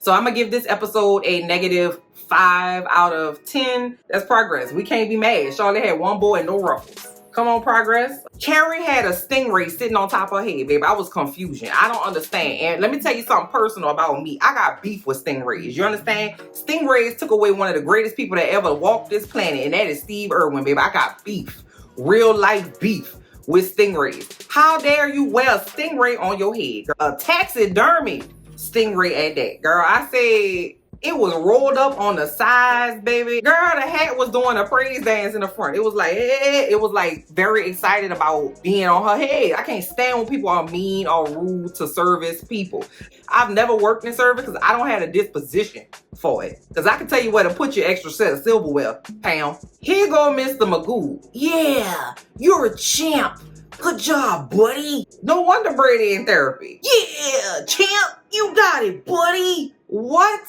So I'm gonna give this episode a negative 5 out of 10. That's progress. We can't be mad. Charlotte had one boy and no ruffles. Come on, progress. Carrie had a stingray sitting on top of her head, baby. I was confusion. I don't understand. And let me tell you something personal about me. I got beef with stingrays. You understand? Stingrays took away one of the greatest people that ever walked this planet, and that is Steve Irwin, baby. I got beef. Real life beef with stingrays. How dare you wear a stingray on your head? A taxidermy stingray at that. Girl, I said it was rolled up on the sides, baby. Girl, the hat was doing a praise dance in the front. It was like, it was like very excited about being on her head. I can't stand when people are mean or rude to service people. I've never worked in service because I don't have a disposition for it. Because I can tell you where to put your extra set of silverware, Pam. Here go Mr. Magoo. Yeah, you're a champ. Good job, buddy. No wonder Brady in therapy. Yeah, champ, you got it, buddy. What?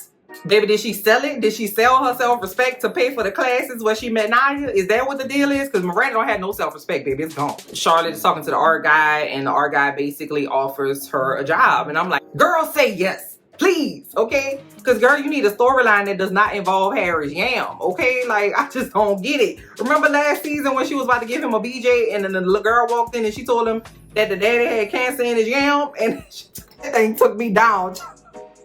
Baby, did she sell it? Did she sell her self-respect to pay for the classes where she met Naya? Is that what the deal is? Because Miranda don't have no self-respect, baby. It's gone. Charlotte is talking to the art guy, and the art guy basically offers her a job. And I'm like, girl, say yes, please, okay? Because, girl, you need a storyline that does not involve Harry's yam, okay? Like, I just don't get it. Remember last season when she was about to give him a BJ, and then the little girl walked in and she told him that the daddy had cancer in his yam? And that thing took me down.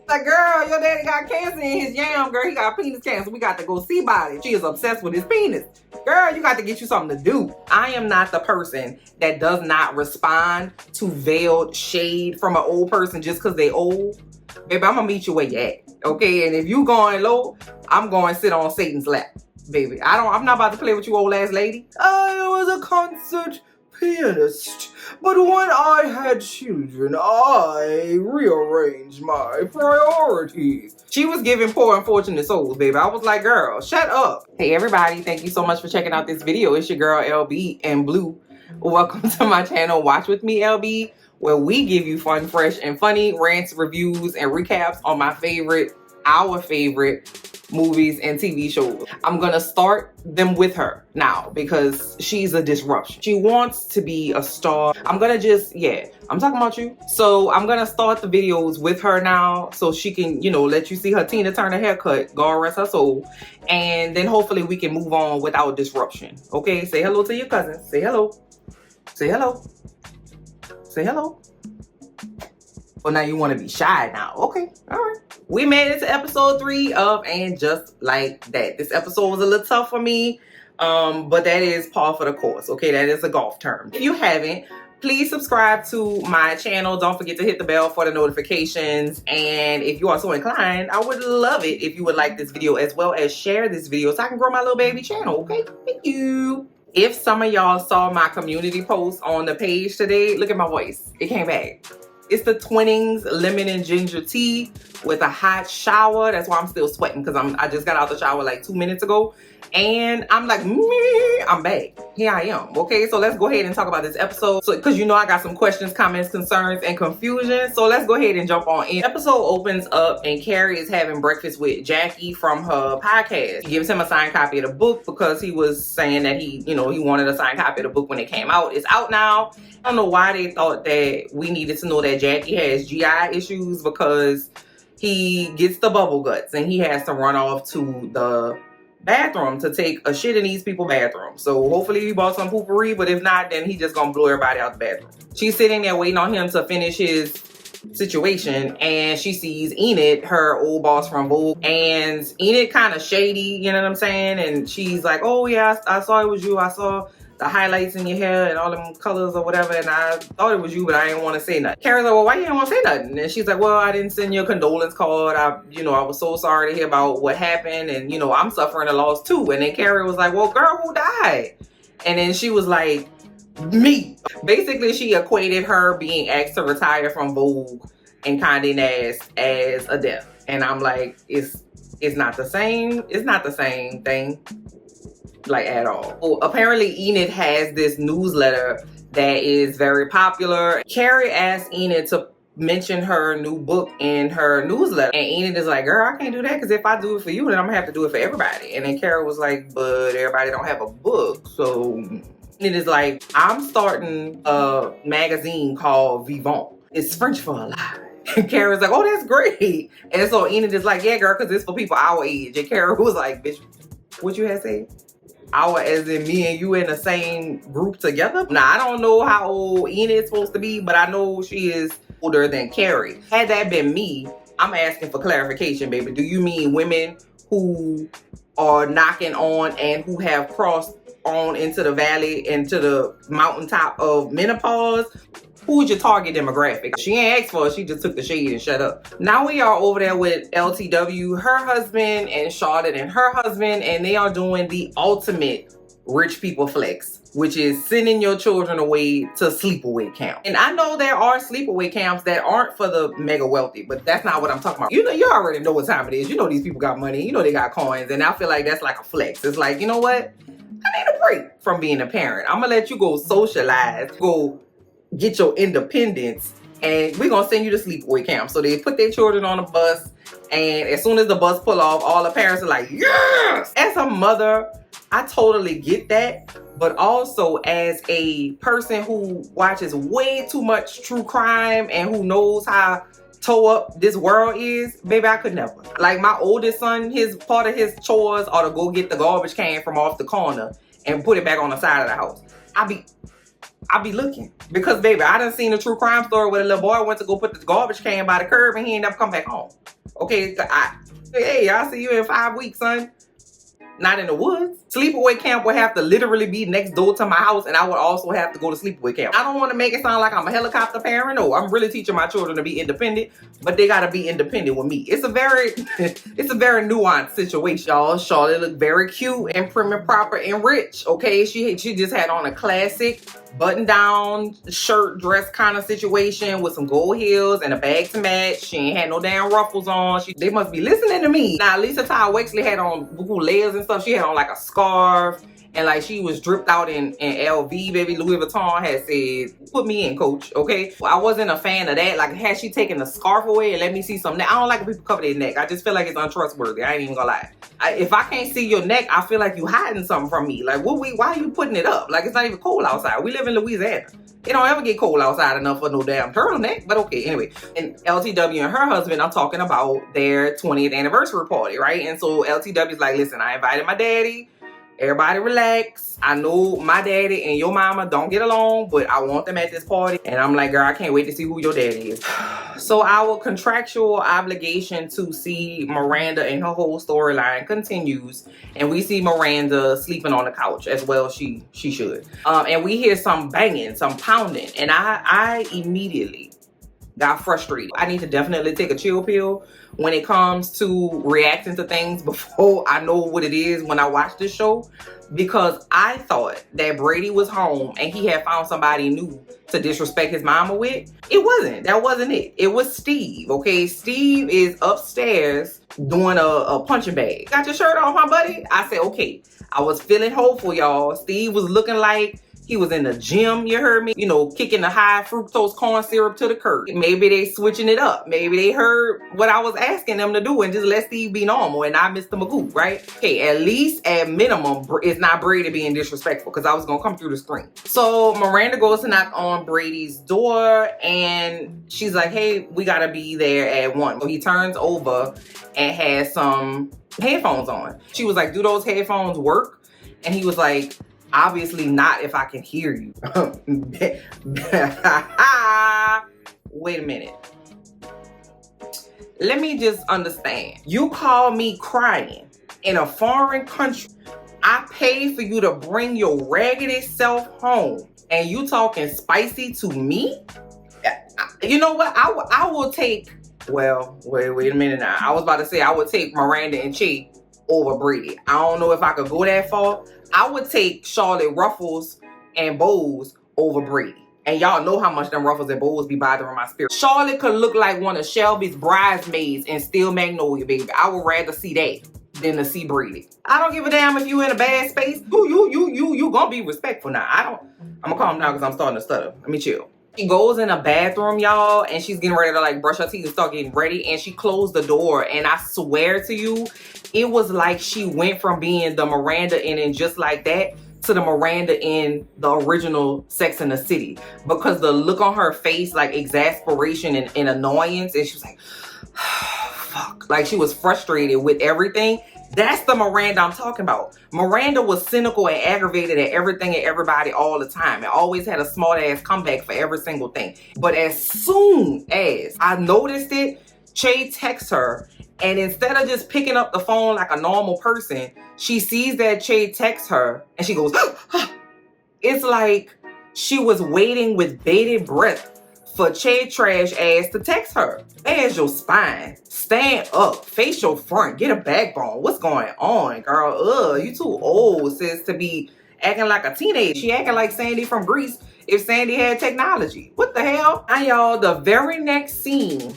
Like, girl, your daddy got cancer in his yam, girl. He got penis cancer. We got to go see about it. She is obsessed with his penis. Girl, you got to get you something to do. I am not the person that does not respond to veiled shade from an old person just because they old. Baby, I'm going to meet you where you at, okay? And if you going low, I'm going to sit on Satan's lap, baby. I'm not about to play with you old ass lady. I was a concert pianist, but when I had children, I rearranged my priorities. She was giving poor unfortunate souls, baby. I was like, girl, shut up. Hey everybody, thank you so much for checking out this video. It's your girl LB and Blue. Welcome to my channel, Watch With Me LB, where we give you fun, fresh, and funny rants, reviews, and recaps on our favorite movies and TV shows. I'm gonna start them with her now because she's a disruption. She wants to be a star. I'm gonna I'm talking about you. So I'm gonna start the videos with her now so she can, let you see her Tina Turner haircut, God rest her soul. And then hopefully we can move on without disruption. Okay, say hello to your cousin. Say hello. Say hello. Say hello. Well, now you want to be shy now. Okay, all right. We made it to episode 3 of And Just Like That. This episode was a little tough for me, but that is par for the course. Okay, that is a golf term. If you haven't, please subscribe to my channel. Don't forget to hit the bell for the notifications. And if you are so inclined, I would love it if you would like this video as well as share this video so I can grow my little baby channel. Okay, thank you. If some of y'all saw my community post on the page today, look at my voice. It came back. It's the Twinings lemon and ginger tea with a hot shower. That's why I'm still sweating because I just got out the shower like 2 minutes ago. And I'm like, I'm back. Here I am. Okay, so let's go ahead and talk about this episode. So, because I got some questions, comments, concerns, and confusion. So let's go ahead and jump on in. Episode opens up and Carrie is having breakfast with Jackie from her podcast. She gives him a signed copy of the book because he was saying that he wanted a signed copy of the book when it came out. It's out now. I don't know why they thought that we needed to know that Jackie has GI issues because he gets the bubble guts and he has to run off to the bathroom to take a shit in these people's bathroom. So hopefully he bought some poopery, but if not, then he just gonna blow everybody out the bathroom. She's sitting there waiting on him to finish his situation and she sees Enid, her old boss from Vogue, and Enid kind of shady, you know what I'm saying? And she's like, oh yeah, I saw it was you. I saw the highlights in your hair and all them colors or whatever, and I thought it was you, but I didn't want to say nothing. Carrie's like, well, why you didn't want to say nothing? And she's like, well, I didn't send you a condolence card. I was so sorry to hear about what happened, and I'm suffering a loss too. And then Carrie was like, well, girl, who died? And then she was like, me. Basically, she equated her being asked to retire from Vogue and Condé Nast as a death. And I'm like, it's not the same. It's not the same thing. Like at all. Well, apparently Enid has this newsletter that is very popular. Carrie asked Enid to mention her new book in her newsletter, and Enid is like, girl, I can't do that because if I do it for you, then I'm gonna have to do it for everybody. And then Carrie was like, but everybody don't have a book. So Enid is like, I'm starting a magazine called Vivant. It's French for alive. And Carrie's like, oh, that's great. And so Enid is like, yeah, girl, because it's for people our age. And Carrie was like, bitch, what you had said? Our as in me and you in the same group together? Now, I don't know how old Enid's supposed to be, but I know she is older than Carrie. Had that been me, I'm asking for clarification, baby. Do you mean women who are knocking on and who have crossed on into the valley, into the mountaintop of menopause? Who's your target demographic? She ain't asked for it, she just took the shade and shut up. Now we are over there with LTW, her husband, and Charlotte and her husband, and they are doing the ultimate rich people flex, which is sending your children away to sleepaway camp. And I know there are sleepaway camps that aren't for the mega wealthy, but that's not what I'm talking about. You know, you already know what time it is. You know these people got money, you know they got coins, and I feel like that's like a flex. It's like, you know what? I need a break from being a parent. I'm gonna let you go socialize, go get your independence, and we're gonna send you to sleepaway camp. So they put their children on a bus, and as soon as the bus pull off, all the parents are like, yes! As a mother, I totally get that, but also as a person who watches way too much true crime and who knows how toe up this world is, baby, I could never. Like my oldest son, his part of his chores are to go get the garbage can from off the corner and put it back on the side of the house. I be looking, because baby, I done seen a true crime story where a little boy went to go put the garbage can by the curb and he ain't never come back home. Okay, hey, I'll see you in 5 weeks, son. Not in the woods. Sleepaway camp would have to literally be next door to my house, and I would also have to go to sleepaway camp. I don't want to make it sound like I'm a helicopter parent. No, I'm really teaching my children to be independent, but they gotta be independent with me. It's a very nuanced situation, y'all. Charlotte looked very cute and prim and proper and rich. Okay, she just had on a classic button-down shirt dress kind of situation with some gold heels and a bag to match. She ain't had no damn ruffles on. They must be listening to me. Now, Lisa Ty Wexley had on layers and stuff. She had on like a scarf, and like she was dripped out in LV, baby. Louis Vuitton had said, put me in, coach, okay? I wasn't a fan of that. Like, had she taken the scarf away and let me see some neck? I don't like when people cover their neck. I just feel like it's untrustworthy. I ain't even gonna lie. If I can't see your neck, I feel like you hiding something from me. Like, why are you putting it up? Like, it's not even cold outside. We live in Louisiana. It don't ever get cold outside enough for no damn turtleneck, but okay, anyway. And LTW and her husband are talking about their 20th anniversary party, right? And so LTW's like, listen, I invited my daddy. Everybody relax. I know my daddy and your mama don't get along, but I want them at this party. And I'm like, girl, I can't wait to see who your daddy is. So our contractual obligation to see Miranda and her whole storyline continues. And we see Miranda sleeping on the couch as well. She should. And we hear some banging, some pounding. And I immediately got frustrated. I need to definitely take a chill pill when it comes to reacting to things before I know what it is when I watch this show, because I thought that Brady was home and he had found somebody new to disrespect his mama with. It wasn't. That wasn't it. It was Steve, okay? Steve is upstairs doing a punching bag. Got your shirt off, my buddy? I said, okay. I was feeling hopeful, y'all. Steve was looking like he was in the gym, you heard me? You know, kicking the high fructose corn syrup to the curb. Maybe they switching it up. Maybe they heard what I was asking them to do and just let Steve be normal and not Mr. Magoo, right? Okay, at least at minimum, it's not Brady being disrespectful, because I was going to come through the screen. So Miranda goes to knock on Brady's door and she's like, hey, we got to be there at 1. So he turns over and has some headphones on. She was like, do those headphones work? And he was like, obviously not if I can hear you. Wait a minute. Let me just understand. You call me crying in a foreign country. I paid for you to bring your raggedy self home, and you talking spicy to me? You know what? I will take, well, wait a minute now. I was about to say I would take Miranda and Che over Brady. I don't know if I could go that far. I would take Charlotte ruffles and bows over Brady. And y'all know how much them ruffles and bows be bothering my spirit. Charlotte could look like one of Shelby's bridesmaids in Steel Magnolia, baby. I would rather see that than to see Brady. I don't give a damn if you in a bad space. You gonna be respectful now. I'm gonna calm down because I'm starting to stutter. Let me chill. She goes in a bathroom, y'all, and she's getting ready to like brush her teeth and start getting ready, and she closed the door, and I swear to you, it was like she went from being the Miranda in and just like that to the Miranda in the original Sex and the City, because the look on her face, like exasperation and annoyance, and she was like, fuck. Like she was frustrated with everything. That's the Miranda I'm talking about. Miranda was cynical and aggravated at everything and everybody all the time, and always had a smart ass comeback for every single thing. But as soon as I noticed it, Che texts her, and instead of just picking up the phone like a normal person, she sees that Che texts her and she goes, it's like she was waiting with bated breath for Che trash ass to text her. As your spine, stand up, face your front, get a backbone. What's going on, girl? You too old, sis, to be acting like a teenager. She acting like Sandy from Greece if Sandy had technology. What the hell? And y'all, the very next scene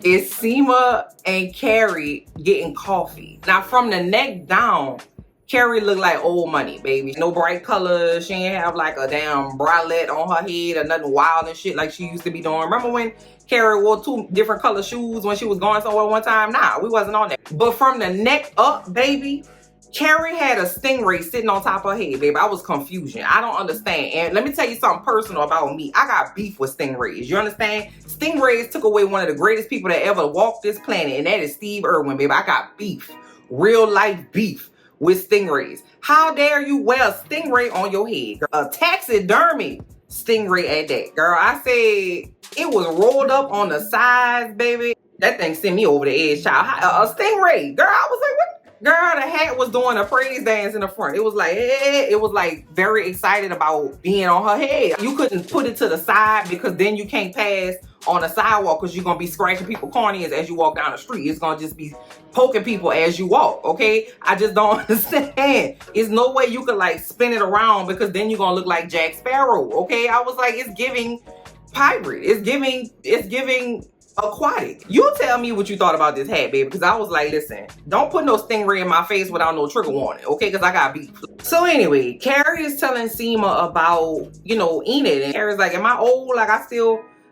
is Seema and Carrie getting coffee. Now, from the neck down, Carrie looked like old money, baby. No bright colors. She ain't have like a damn bralette on her head or nothing wild and shit like she used to be doing. Remember when Carrie wore 2 different color shoes when she was going somewhere one time? Nah, we wasn't on that. But from the neck up, baby, Carrie had a stingray sitting on top of her head, baby. I was confusion. I don't understand. And let me tell you something personal about me. I got beef with stingrays. You understand? Stingrays took away one of the greatest people that ever walked this planet, and that is Steve Irwin, baby. I got beef. Real life beef with stingrays. How dare you wear a stingray on your head? A taxidermy stingray at that. Girl, I said it was rolled up on the sides, baby. That thing sent me over the edge, child. A stingray. Girl, I was like, what? Girl, the hat was doing a praise dance in the front. It was like, it was like very excited about being on her head. You couldn't put it to the side because then you can't pass on the sidewalk because you're going to be scratching people's corneas as you walk down the street. It's going to just be poking people as you walk, okay? I just don't understand. There's no way you could like spin it around because then you're going to look like Jack Sparrow, okay? I was like, it's giving pirate. It's giving aquatic. You tell me what you thought about this hat, baby, because I was like, listen, don't put no stingray in my face without no trigger warning, okay? Because I got beef. So anyway, Carrie is telling Seema about, you know, Enid, and Carrie's like, am I old? Like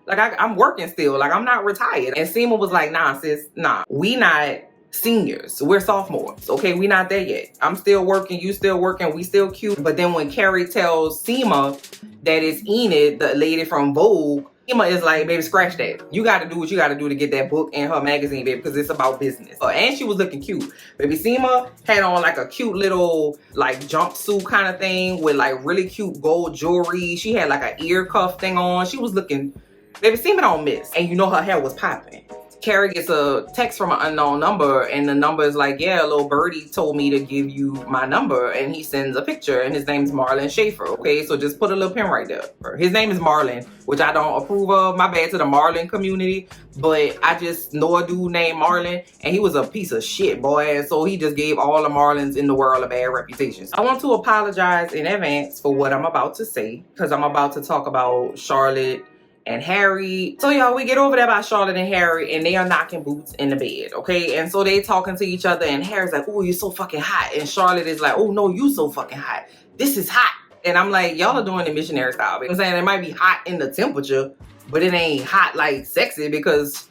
I'm working still. Like I'm not retired. And Seema was like, nah, sis, nah. We not seniors. We're sophomores, okay? We not there yet. I'm still working. You still working. We still cute. But then when Carrie tells Seema that it's Enid, the lady from Vogue, Seema is like, baby, scratch that. You got to do what you got to do to get that book in her magazine, baby, because it's about business. And she was looking cute. Baby, Seema had on like a cute little like jumpsuit kind of thing with like really cute gold jewelry. She had like an ear cuff thing on. She was looking, baby, Seema don't miss. And you know her hair was popping. Carrie gets a text from an unknown number, and the number is like, yeah, little birdie told me to give you my number, and he sends a picture, and his name's Marlon Schaefer, okay? So just put a little pin right there. His name is Marlon, which I don't approve of. My bad to the Marlon community, but I just know a dude named Marlon, and he was a piece of shit, boy, and so he just gave all the Marlons in the world a bad reputation. So I want to apologize in advance for what I'm about to say, because I'm about to talk about Charlotte and Harry. So y'all, we get over there by Charlotte and Harry, and they are knocking boots in the bed, okay? And so they talking to each other, and Harry's like, oh, you're so fucking hot. And Charlotte is like, oh no, you so fucking hot. This is hot. And I'm like, y'all are doing the missionary style. I'm saying it might be hot in the temperature, but it ain't hot like sexy because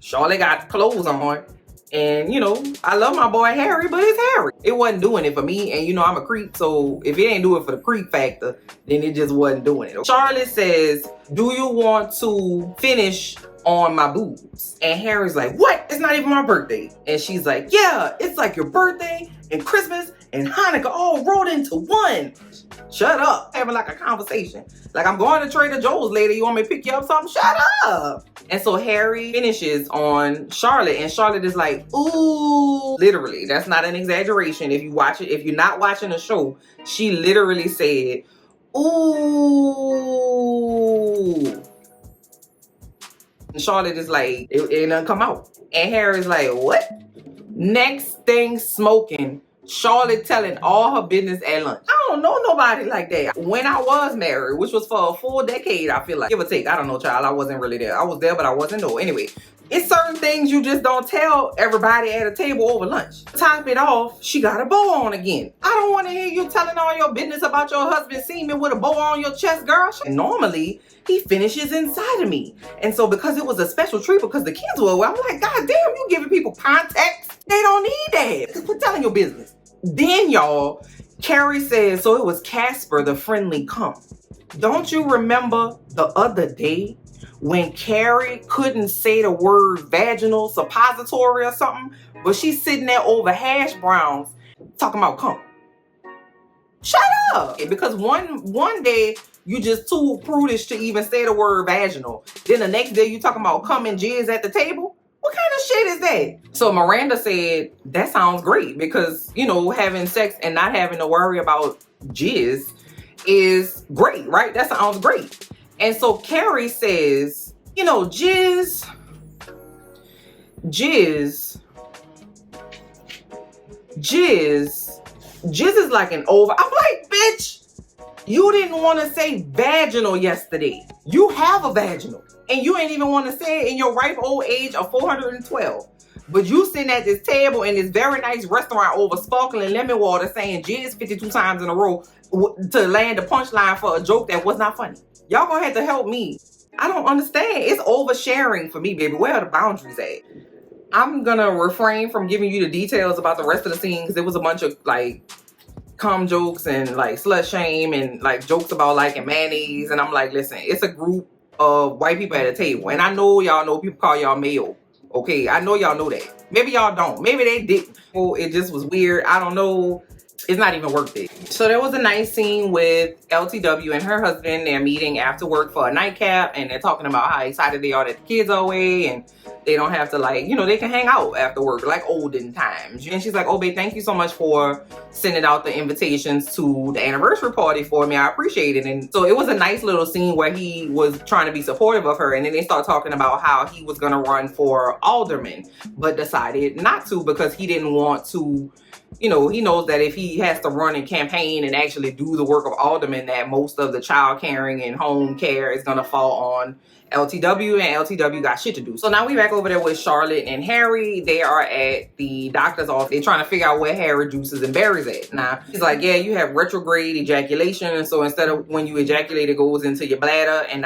Charlotte got clothes on. And, you know, I love my boy Harry, but it's Harry. It wasn't doing it for me. And, you know, I'm a creep. So if it ain't doing it for the creep factor, then it just wasn't doing it. Charlotte says, do you want to finish on my boobs? And Harry's like, what? It's not even my birthday. And she's like, yeah, it's like your birthday and Christmas and Hanukkah all rolled into one. Shut up. Having like a conversation. Like, I'm going to Trader Joe's later. You want me to pick you up something? Shut up. And so Harry finishes on Charlotte, and Charlotte is like, ooh. Literally, that's not an exaggeration. If you watch it, if you're not watching the show, she literally said, ooh. And Charlotte is like, it ain't nothing come out. And Harry's like, what? Next thing smoking, Charlotte telling all her business at lunch. I don't know nobody like that. When I was married, which was for a full decade, I feel like, give or take, I don't know, child, I wasn't really there. I was there, but I wasn't, no. Anyway, it's certain things you just don't tell everybody at a table over lunch. Top it off, she got a bow on again. I don't want to hear you telling all your business about your husband semen with a bow on your chest, girl. And normally, he finishes inside of me. And so because it was a special treat, because the kids were away, I'm like, God damn, you giving people context? They don't need that. Just quit telling your business. Then y'all, Carrie says, so it was Casper, the friendly cum. Don't you remember the other day when Carrie couldn't say the word vaginal suppository or something, but she's sitting there over hash browns talking about cum? Shut up! Because one day you just too prudish to even say the word vaginal. Then the next day you talking about cum and jizz at the table? What kind of shit is that? So Miranda said, that sounds great because, you know, having sex and not having to worry about jizz is great, right? That sounds great. And so Carrie says, you know, jizz is like an over. I'm like, bitch, you didn't want to say vaginal yesterday. You have a vaginal. And you ain't even want to say it in your ripe old age of 412. But you sitting at this table in this very nice restaurant over sparkling lemon water saying jizz 52 times in a row to land a punchline for a joke that was not funny. Y'all gonna have to help me. I don't understand. It's oversharing for me, baby. Where are the boundaries at? I'm gonna refrain from giving you the details about the rest of the scene because there was a bunch of like cum jokes and like slut shame and like jokes about liking mayonnaise. And I'm like, listen, it's a group of white people at a table. And I know y'all know people call y'all mayo. Okay, I know y'all know that. Maybe y'all don't. Maybe they didn't. Oh, it just was weird. I don't know. It's not even worth it. So there was a nice scene with LTW and her husband. They're meeting after work for a nightcap and they're talking about how excited they are that the kids are away and they don't have to like, you know, they can hang out after work like olden times. And she's like, oh babe, thank you so much for sending out the invitations to the anniversary party for me. I appreciate it. And so it was a nice little scene where he was trying to be supportive of her. And then they start talking about how he was going to run for alderman, but decided not to because he didn't want to, you know, he knows that if he has to run and campaign and actually do the work of alderman, that most of the child caring and home care is going to fall on LTW, and LTW got shit to do. So now we back over there with Charlotte and Harry. They are at the doctor's office. They're trying to figure out where Harry juices and berries at. Now, he's like, yeah, you have retrograde ejaculation. And so instead of when you ejaculate, it goes into your bladder and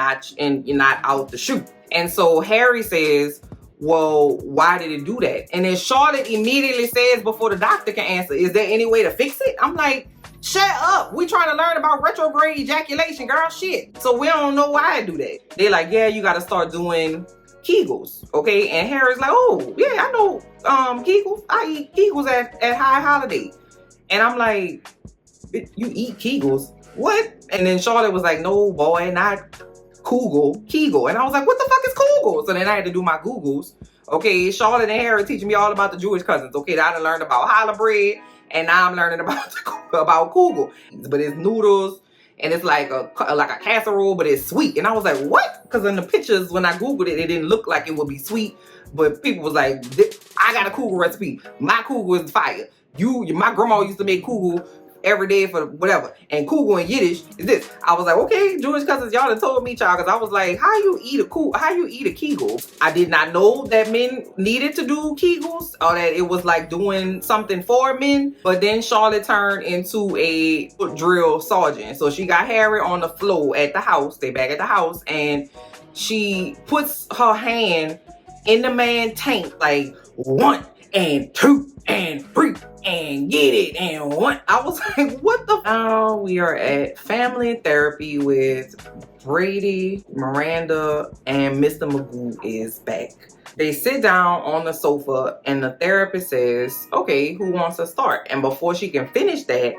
you're not out the chute. And so Harry says, well, why did it do that? And then Charlotte immediately says before the doctor can answer, is there any way to fix it? I'm like, shut up. We trying to learn about retrograde ejaculation, girl. Shit. So we don't know why I do that. They're like, yeah, you got to start doing Kegels. Okay. And Harry's like, oh, yeah, I know Kegels. I eat Kegels at High Holiday. And I'm like, you eat Kegels? What? And then Charlotte was like, no, boy, not Kegel. And I was like, what the fuck is Kegel? So then I had to do my Googles. Okay. Charlotte and Harry teaching me all about the Jewish cousins. Okay. I done learned about challah bread. And now I'm learning about kugel. But it's noodles and it's like a casserole, but it's sweet. And I was like, what? Because in the pictures, when I Googled it, it didn't look like it would be sweet. But people was like, I got a kugel recipe. My kugel is fire. My grandma used to make kugel every day for whatever. And kugel in Yiddish is this. I was like, okay, Jewish cousins, y'all done told me, child, because I was like, how you eat a kegel? I did not know that men needed to do kegels or that it was like doing something for men. But then Charlotte turned into a foot drill sergeant. So she got Harry on the floor at the house. They back at the house and she puts her hand in the man's tank like 1 and 2 and 3 and get it and 1. I was like, what the? Now we are at family therapy with Brady, Miranda, and Mr. Magoo is back. They sit down on the sofa and the therapist says, okay, who wants to start? And before she can finish that,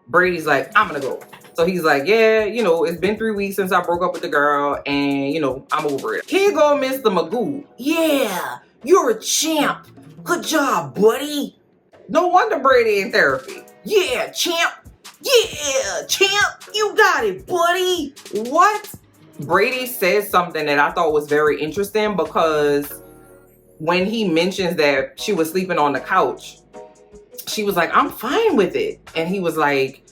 Brady's like, I'm gonna go. So he's like, yeah, you know, it's been 3 weeks since I broke up with the girl and, you know, I'm over it. Here go Mr. Magoo. Yeah, you're a champ. Good job, buddy. No wonder Brady in therapy. Yeah, champ. Yeah, champ. You got it, buddy. What? Brady says something that I thought was very interesting because when he mentions that she was sleeping on the couch, she was like, I'm fine with it. And he was like,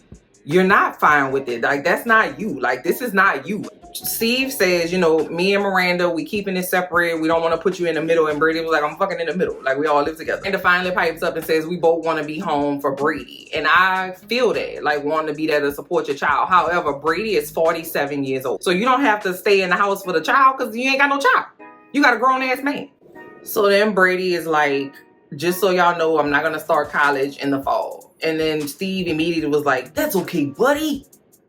you're not fine with it. Like, that's not you. Like, this is not you. Steve says, you know, me and Miranda, we keeping it separate. We don't want to put you in the middle. And Brady was like, I'm fucking in the middle. Like, we all live together. And finally pipes up and says, we both want to be home for Brady. And I feel that, like, wanting to be there to support your child. However, Brady is 47 years old. So you don't have to stay in the house for the child because you ain't got no child. You got a grown-ass man. So then Brady is like, just so y'all know, I'm not going to start college in the fall. And then Steve immediately was like, that's okay, buddy.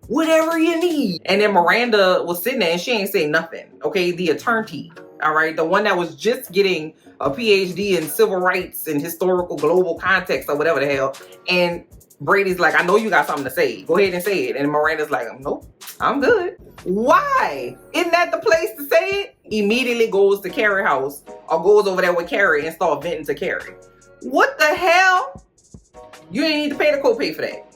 Whatever you need. And then Miranda was sitting there and she ain't saying nothing. Okay, the attorney, all right, the one that was just getting a PhD in civil rights and historical global context or whatever the hell. And Brady's like, I know you got something to say. Go ahead and say it. And Miranda's like, nope, I'm good. Why? Isn't that the place to say it? Immediately goes to Carrie's house or goes over there with Carrie and start venting to Carrie. What the hell? You ain't need to pay the copay for that.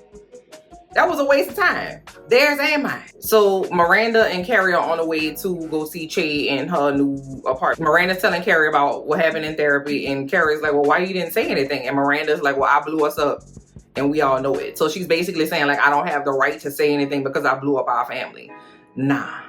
That was a waste of time. Theirs and mine. So Miranda and Carrie are on the way to go see Che in her new apartment. Miranda's telling Carrie about what happened in therapy, and Carrie's like, well, why you didn't say anything? And Miranda's like, well, I blew us up and we all know it. So she's basically saying like, I don't have the right to say anything because I blew up our family. Nah.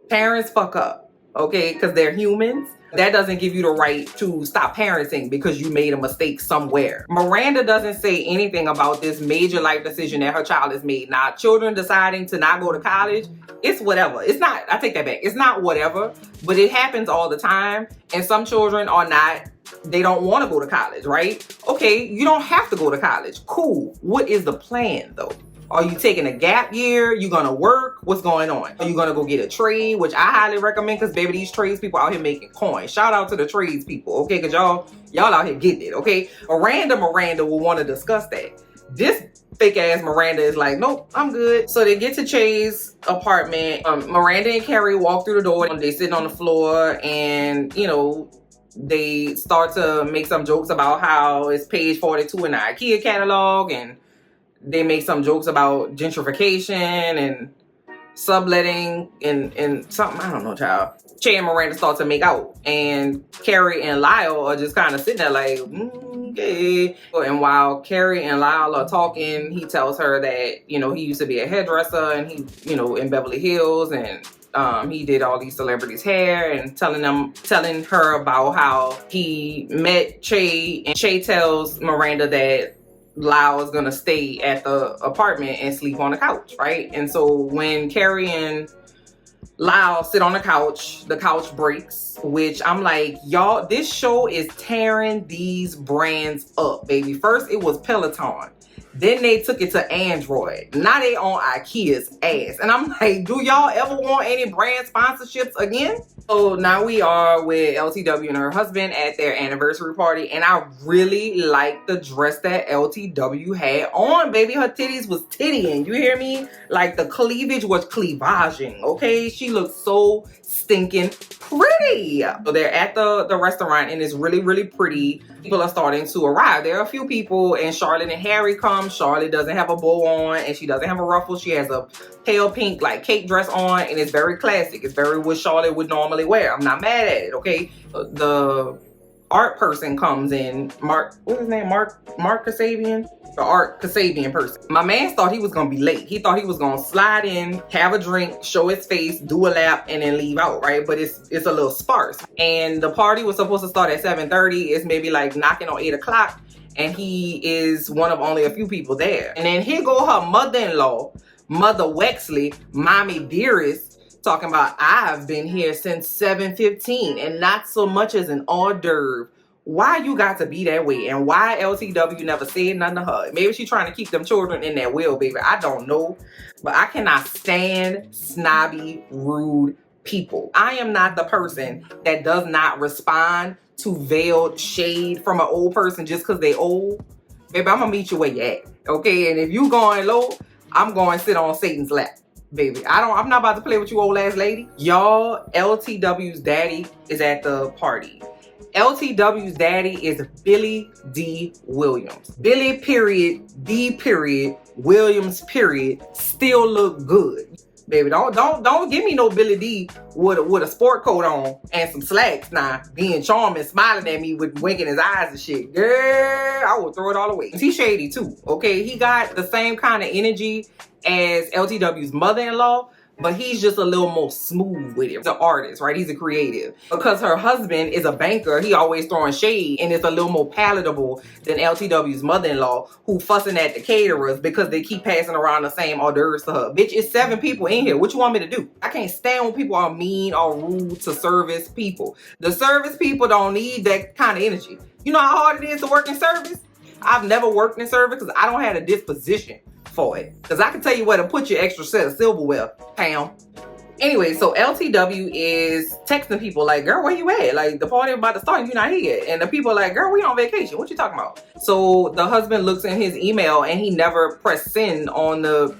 Parents fuck up, okay? Because they're humans. That doesn't give you the right to stop parenting because you made a mistake somewhere. Miranda doesn't say anything about this major life decision that her child has made. Now, children deciding to not go to college, it's whatever. It's not, I take that back. It's not whatever, but it happens all the time. And some children are not, they don't want to go to college, right? Okay, you don't have to go to college. Cool. What is the plan though? Are you taking a gap year? You gonna work? What's going on? Are you gonna go get a trade? Which I highly recommend because baby, these trades people out here making coins. Shout out to the trades people, okay? Because y'all out here getting it, okay? Miranda will want to discuss that. This fake ass Miranda is like, nope, I'm good. So they get to Che's apartment. Miranda and Carrie walk through the door. They sitting on the floor and, you know, they start to make some jokes about how it's page 42 in the IKEA catalog, and they make some jokes about gentrification and subletting and something, I don't know, child. Che and Miranda start to make out, and Carrie and Lyle are just kind of sitting there like, okay. And while Carrie and Lyle are talking, he tells her that, you know, he used to be a hairdresser and he, you know, in Beverly Hills, and he did all these celebrities' hair, and telling her about how he met Che, and Che tells Miranda that Lyle is gonna stay at the apartment and sleep on the couch, right? And so when Carrie and Lyle sit on the couch breaks, which I'm like, y'all, this show is tearing these brands up, baby. First it was Peloton, then they took it to Android, now they on IKEA's ass. And I'm like, do y'all ever want any brand sponsorships again? So now we are with LTW and her husband at their anniversary party, and I really like the dress that LTW had on, baby. Her titties was tittying, you hear me? Like the cleavage was cleavaging, okay? She looked so stinking pretty. So they're at the restaurant, and it's really, really pretty. People are starting to arrive. There are a few people, and Charlotte and Harry come. Charlotte doesn't have a bow on, and she doesn't have a ruffle. She has a pale pink like cake dress on, and it's very classic. It's very what Charlotte would normally wear. I'm not mad at it, okay? The art person comes in, Mark, what's his name? Mark Kasabian? The art Kasabian person. My man thought he was gonna be late. He thought he was gonna slide in, have a drink, show his face, do a lap, and then leave out, right? But it's a little sparse. And the party was supposed to start at 7:30. It's maybe like knocking on 8 o'clock, and he is one of only a few people there. And then here go her mother-in-law, Mother Wexley, Mommy Dearest, talking about, I've been here since 7:15 and not so much as an hors d'oeuvre. Why you got to be that way? And why LTW never said nothing to her? Maybe she's trying to keep them children in that will, baby. I don't know. But I cannot stand snobby, rude people. I am not the person that does not respond to veiled shade from an old person just because they old. Baby, I'm going to meet you where you at. Okay? And if you going low, I'm going to sit on Satan's lap. Baby, I'm not about to play with you, old ass lady. Y'all, LTW's daddy is at the party. LTW's daddy is Billy D. Williams. Billy period, D period, Williams period, still look good. Baby, don't give me no Billy D with a sport coat on and some slacks now, being charming, smiling at me with winking his eyes and shit. Girl, I will throw it all away. He's shady too, okay? He got the same kind of energy as LTW's mother-in-law, but he's just a little more smooth with it. He's an artist, right? He's a creative. Because her husband is a banker, he always throwing shade, and it's a little more palatable than LTW's mother-in-law, who fussing at the caterers because they keep passing around the same hors d'oeuvres to her. Bitch, it's 7 people in here. What you want me to do? I can't stand when people are mean or rude to service people. The service people don't need that kind of energy. You know how hard it is to work in service? I've never worked in service because I don't have a disposition for it. Because I can tell you where to put your extra set of silverware, Pam. Anyway, so LTW is texting people like, girl, where you at? Like, the party about to start and you're not here. And the people are like, girl, we on vacation. What you talking about? So the husband looks in his email and he never pressed send on the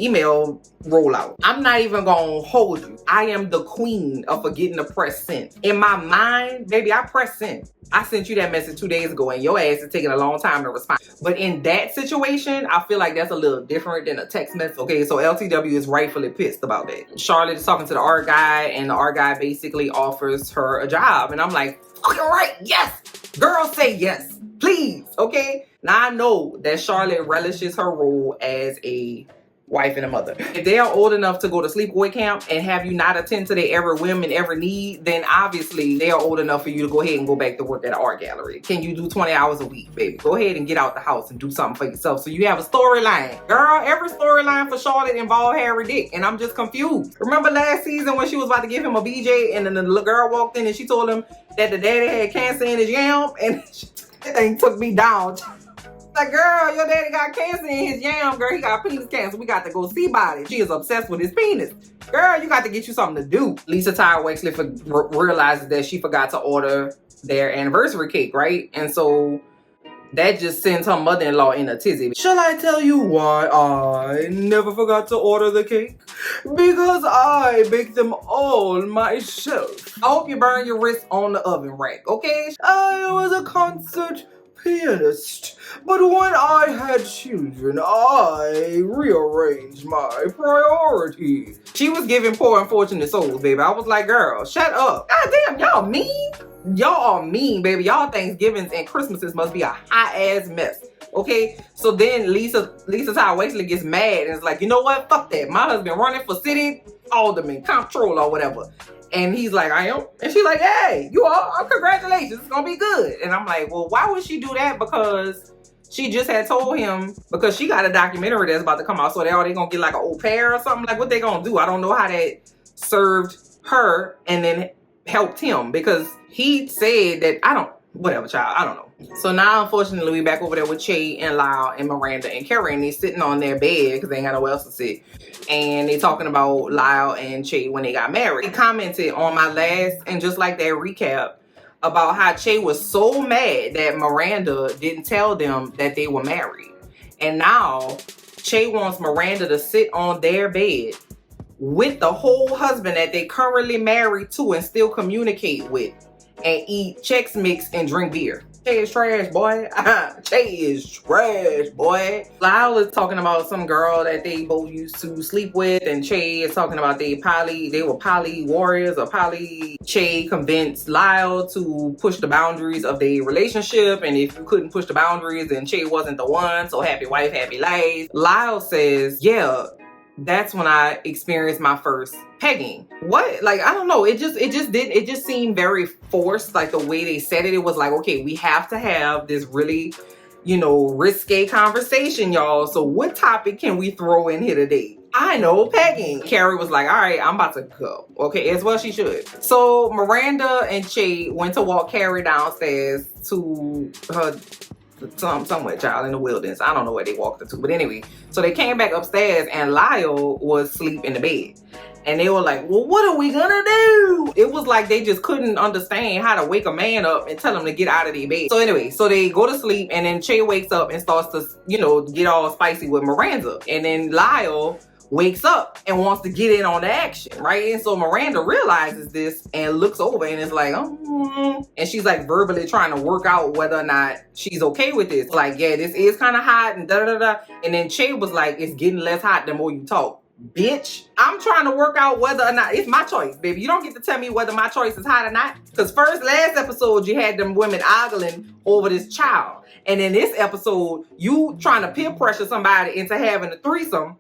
email rollout. I'm not even gonna hold you. I am the queen of forgetting to press send. In my mind, baby, I press send. I sent you that message 2 days ago and your ass is taking a long time to respond. But in that situation, I feel like that's a little different than a text message. Okay, so LTW is rightfully pissed about that. Charlotte is talking to the art guy and the art guy basically offers her a job. And I'm like, fucking right, yes. Girl, say yes, please, okay? Now I know that Charlotte relishes her role as a wife and a mother. If they are old enough to go to sleepaway camp and have you not attend to their every whim and every need, then obviously they are old enough for you to go ahead and go back to work at an art gallery. Can you do 20 hours a week, baby? Go ahead and get out the house and do something for yourself so you have a storyline. Girl, every storyline for Charlotte involved Harry Dick, and I'm just confused. Remember last season when she was about to give him a BJ and then the little girl walked in and she told him that the daddy had cancer in his yam, and that thing took me down. Like, girl, your daddy got cancer in his yam, girl. He got penis cancer. We got to go see about it. She is obsessed with his penis. Girl, you got to get you something to do. Lisa Tyler Wexley realizes that she forgot to order their anniversary cake, right? And so that just sends her mother-in-law in a tizzy. Shall I tell you why I never forgot to order the cake? Because I baked them all myself. I hope you burn your wrist on the oven rack, okay? I was a concert pianist, but when I had children, I rearranged my priorities. She was giving poor unfortunate souls, baby. I was like, girl, shut up. God damn, y'all mean? Y'all are mean, baby. Y'all Thanksgivings and Christmases must be a hot ass mess. Okay, so then Lisa Tyler Wexley gets mad and is like, you know what? Fuck that. My husband running for city alderman, comptroller, or whatever. And he's like, I am. And she's like, hey, you are. Congratulations. It's going to be good. And I'm like, well, why would she do that? Because she just had told him, because she got a documentary that's about to come out. So they going to get like an au pair or something. Like, what they going to do? I don't know how that served her and then helped him. Because he said that, whatever, child. I don't know. So now, unfortunately, we back over there with Che and Lyle and Miranda and Carrie. And they sitting on their bed because they ain't got nowhere else to sit. And they talking about Lyle and Che when they got married. He commented on my last, and just like that recap, about how Che was so mad that Miranda didn't tell them that they were married. And now Che wants Miranda to sit on their bed with the whole husband that they currently married to and still communicate with, and eat Chex Mix and drink beer. Che is trash, boy. Che is trash, boy. Lyle is talking about some girl that they both used to sleep with, and Che is talking about they were poly warriors or poly. Che convinced Lyle to push the boundaries of their relationship, and if you couldn't push the boundaries, then Che wasn't the one. So happy wife, happy life. Lyle says, yeah, that's when I experienced my first pegging. What? Like, I don't know. It just seemed very forced. Like the way they said it, it was like, okay, we have to have this really, risque conversation, y'all. So what topic can we throw in here today? I know, pegging. Carrie was like, all right, I'm about to go. Okay, as well she should. So Miranda and Che went to walk Carrie downstairs to her somewhere, child, in the wilderness. I don't know where they walked her to, but anyway, so they came back upstairs and Lyle was asleep in the bed, and they were like, well, what are we gonna do? It was like they just couldn't understand how to wake a man up and tell him to get out of their bed. So anyway, so they go to sleep, and then Che wakes up and starts to get all spicy with Miranda, and then Lyle wakes up and wants to get in on the action, right? And so Miranda realizes this and looks over and is like, and she's like verbally trying to work out whether or not she's okay with this. Like, yeah, this is kind of hot and da-da-da-da. And then Che was like, it's getting less hot the more you talk. Bitch, I'm trying to work out whether or not it's my choice, baby. You don't get to tell me whether my choice is hot or not. Because last episode, you had them women ogling over this child. And in this episode, you trying to peer pressure somebody into having a threesome,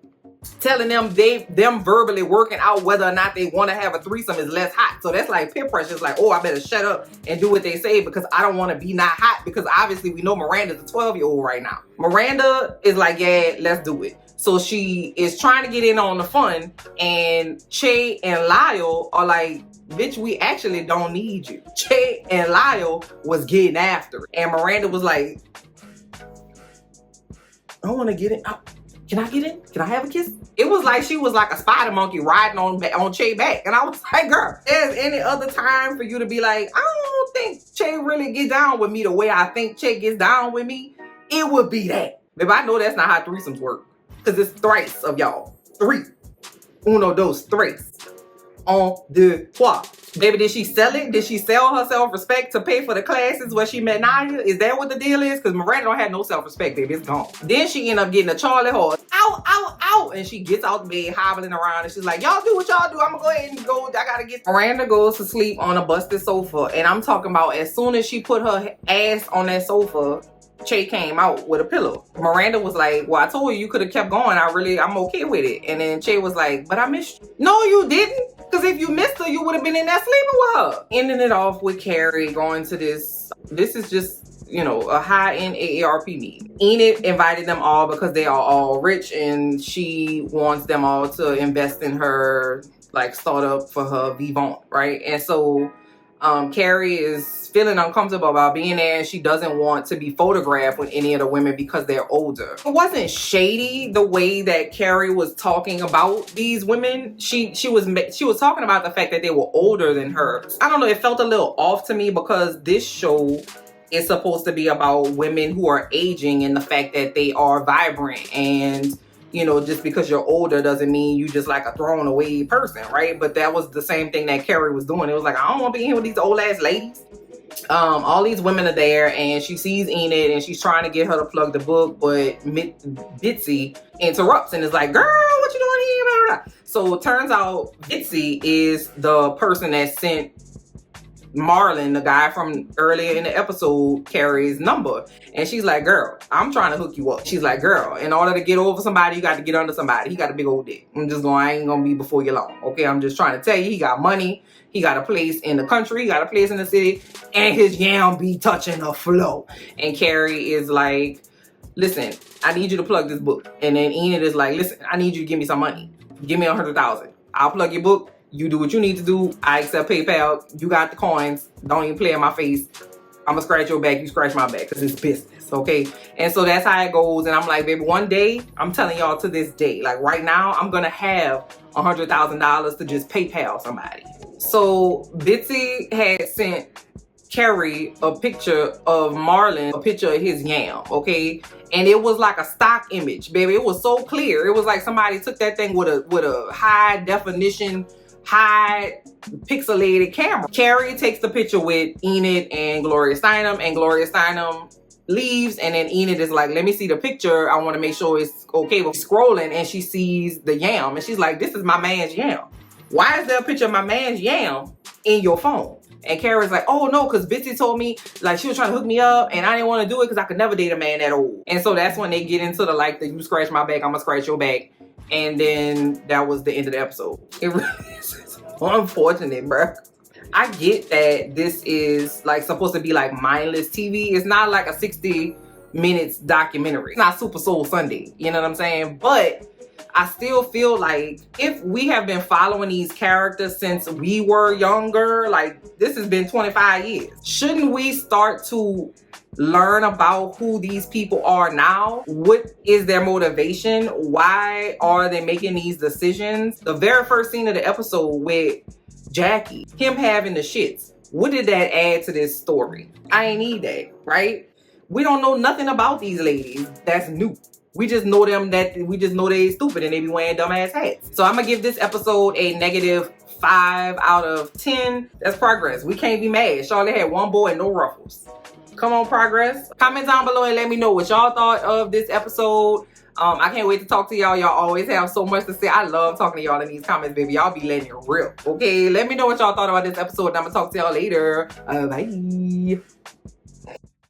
telling them verbally working out whether or not they want to have a threesome is less hot. So that's like peer pressure. It's like, oh, I better shut up and do what they say because I don't want to be not hot, because obviously we know Miranda's a 12-year-old right now. Miranda is like, yeah, let's do it. So she is trying to get in on the fun, and Che and Lyle are like, bitch, we actually don't need you. Che and Lyle was getting after it. And Miranda was like, I want to get in. Can I get in? Can I have a kiss? It was like she was like a spider monkey riding on Che back. And I was like, girl, there's any other time for you to be like, I don't think Che really get down with me the way I think Che gets down with me. It would be that. Baby, I know that's not how threesomes work. Because it's thrice of y'all. 3. Uno, dos, tres. On deux, trois. Baby, did she sell it? Did she sell her self-respect to pay for the classes where she met Naya? Is that what the deal is? Because Miranda don't have no self-respect, baby. It's gone. Then she end up getting a Charlie horse. Ow, ow, ow. And she gets out the bed hobbling around. And she's like, y'all do what y'all do. I'm going to go ahead and go. I got to get... Miranda goes to sleep on a busted sofa. And I'm talking about as soon as she put her ass on that sofa, Che came out with a pillow. Miranda was like, well, I told you could have kept going. I'm okay with it. And then Che was like, but I missed you. No, you didn't. Because if you missed her, you would have been in there sleeping with her. Ending it off with Carrie going to this is just, you know, a high-end AARP meeting. Enid invited them all because they are all rich and she wants them all to invest in her, like, startup for her Vivant, right? And so Carrie is feeling uncomfortable about being there and she doesn't want to be photographed with any of the women because they're older. It wasn't shady the way that Carrie was talking about these women. She was talking about the fact that they were older than her. I don't know, it felt a little off to me because this show is supposed to be about women who are aging and the fact that they are vibrant, and you know, just because you're older doesn't mean you just like a thrown away person, right? But that was the same thing that Carrie was doing. It was like, I don't want to be here with these old ass ladies. All these women are there and she sees Enid and she's trying to get her to plug the book, but Bitsy interrupts and is like, girl, what you doing here? Blah, blah, blah. So it turns out Bitsy is the person that sent Marlon, the guy from earlier in the episode, Carrie's number. And she's like, girl, I'm trying to hook you up. She's like, girl, in order to get over somebody, you got to get under somebody. He got a big old dick. I ain't gonna be before you long. Okay, I'm just trying to tell you, he got money. He got a place in the country. He got a place in the city. And his yam be touching the flow. And Carrie is like, listen, I need you to plug this book. And then Enid is like, listen, I need you to give me some money. Give me 100,000. I'll plug your book. You do what you need to do. I accept PayPal. You got the coins. Don't even play in my face. I'm gonna scratch your back. You scratch my back because it's business, okay? And so that's how it goes. And I'm like, baby, one day, I'm telling y'all to this day, like right now, I'm gonna have $100,000 to just PayPal somebody. So Bitsy had sent Carrie a picture of Marlon, a picture of his yam, okay? And it was like a stock image, baby. It was so clear. It was like somebody took that thing with a high definition, high pixelated camera. Carrie takes the picture with Enid and Gloria Steinem, and Gloria Steinem leaves, and then Enid is like, let me see the picture. I want to make sure it's okay. With scrolling, and she sees the yam, and she's like, this is my man's yam. Why is there a picture of my man's yam in your phone? And Carrie's like, oh no, because Bitsy told me, like, she was trying to hook me up and I didn't want to do it because I could never date a man that old. And so that's when they get into the, like, the you scratch my back, I'm gonna scratch your back. And then that was the end of the episode. It really is unfortunate, bro. I get that this is like supposed to be like mindless TV. It's not like a 60 minutes documentary. It's not Super Soul Sunday, you know what I'm saying? But I still feel like if we have been following these characters since we were younger, like this has been 25 years. Shouldn't we start to learn about who these people are now? What is their motivation? Why are they making these decisions? The very first scene of the episode with Jackie, him having the shits, what did that add to this story? I ain't need that, right? We don't know nothing about these ladies. That's new. We just know they stupid and they be wearing dumbass hats. So I'm gonna give this episode a -5 out of 10. That's progress. We can't be mad. Charlotte had one boy and no ruffles. Come on, progress. Comment down below and let me know what y'all thought of this episode. I can't wait to talk to y'all. Y'all always have so much to say. I love talking to y'all in these comments, baby. Y'all be letting it rip. Okay, let me know what y'all thought about this episode and I'm gonna talk to y'all later. Bye.